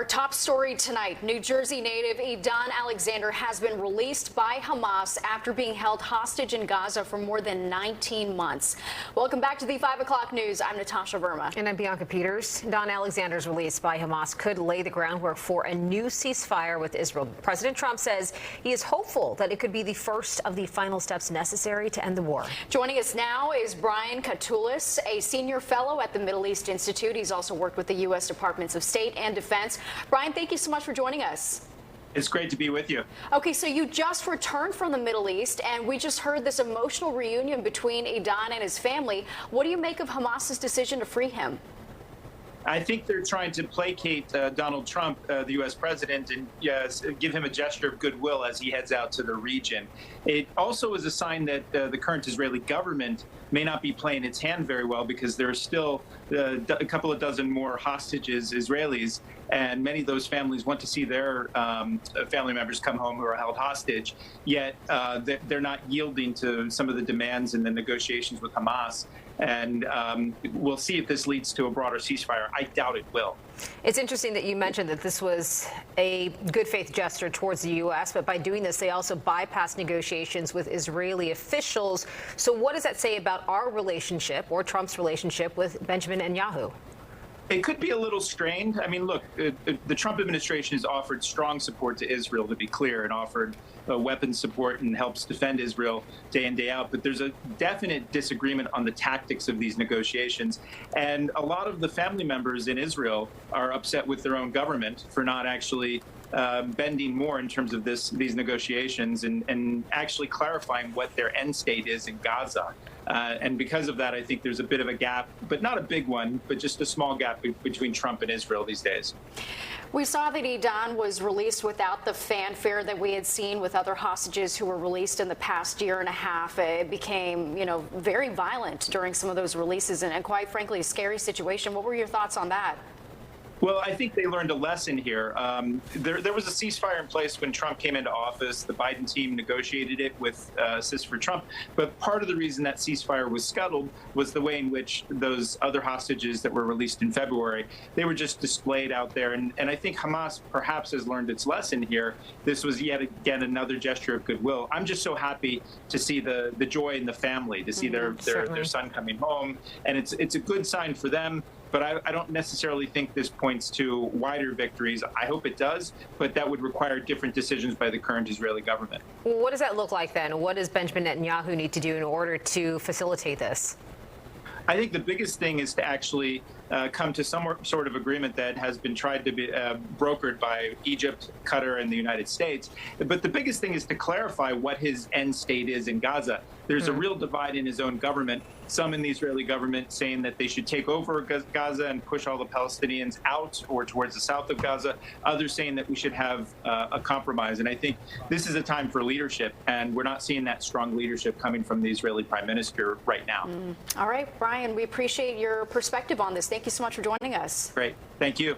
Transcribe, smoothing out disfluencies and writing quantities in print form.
Our top story tonight, New Jersey native Edan Alexander has been released by Hamas after being held hostage in Gaza for more than 19 months. Welcome back to the 5 o'clock news. I'm Natasha Verma. And I'm Bianca Peters. Edan Alexander's release by Hamas could lay the groundwork for a new ceasefire with Israel. President Trump says he is hopeful that it could be the first of the final steps necessary to end the war. Joining us now is Brian Katulis, a senior fellow at the Middle East Institute. He's also worked with the U.S. Departments of State and Defense. Brian, thank you so much for joining us. It's great to be with you. Okay, so you just returned from the Middle East, and we just heard this emotional reunion between Edan and his family. What do you make of Hamas's decision to free him? I think they're trying to placate Donald Trump, the U.S. president, and give him a gesture of goodwill as he heads out to the region. It also is a sign that the current Israeli government may not be playing its hand very well, because there are still a couple of dozen more hostages, Israelis, and many of those families want to see their family members come home who are held hostage, yet they're not yielding to some of the demands in the negotiations with Hamas. And we'll see if this leads to a broader ceasefire. I doubt it will. It's interesting that you mentioned that this was a good faith gesture towards the U.S., but by doing this, they also bypassed negotiations with Israeli officials. So what does that say about our relationship, or Trump's relationship, with Benjamin Netanyahu? It could be a little strained. I mean, look, the Trump administration has offered strong support to Israel, to be clear, and offered weapons support and helps defend Israel day in, day out. But there's a definite disagreement on the tactics of these negotiations. And a lot of the family members in Israel are upset with their own government for not actually bending more in terms of these negotiations and actually clarifying what their end state is in Gaza. And because of that, I think there's a bit of a gap, but not a big one, but just a small gap between Trump and Israel these days. We saw that Edan was released without the fanfare that we had seen with other hostages who were released in the past year and a half. It became, very violent during some of those releases, and quite frankly, a scary situation. What were your thoughts on that? Well, I think they learned a lesson here. There was a ceasefire in place when Trump came into office. The Biden team negotiated it with assist for Trump. But part of the reason that ceasefire was scuttled was the way in which those other hostages that were released in February, they were just displayed out there. And I think Hamas perhaps has learned its lesson here. This was yet again another gesture of goodwill. I'm just so happy to see the joy in the family, to see their son coming home. And it's a good sign for them. But I don't necessarily think this points to wider victories. I hope it does, but that would require different decisions by the current Israeli government. What does that look like then? What does Benjamin Netanyahu need to do in order to facilitate this? I think the biggest thing is to actually come to some sort of agreement that has been tried to be brokered by Egypt, Qatar, and the United States. But the biggest thing is to clarify what his end state is in Gaza. There's a real divide in his own government. Some in the Israeli government saying that they should take over Gaza and push all the Palestinians out or towards the south of Gaza. Others saying that we should have a compromise. And I think this is a time for leadership, and we're not seeing that strong leadership coming from the Israeli prime minister right now. All right, Brian, we appreciate your perspective on this. Thank you so much for joining us. Great. Thank you.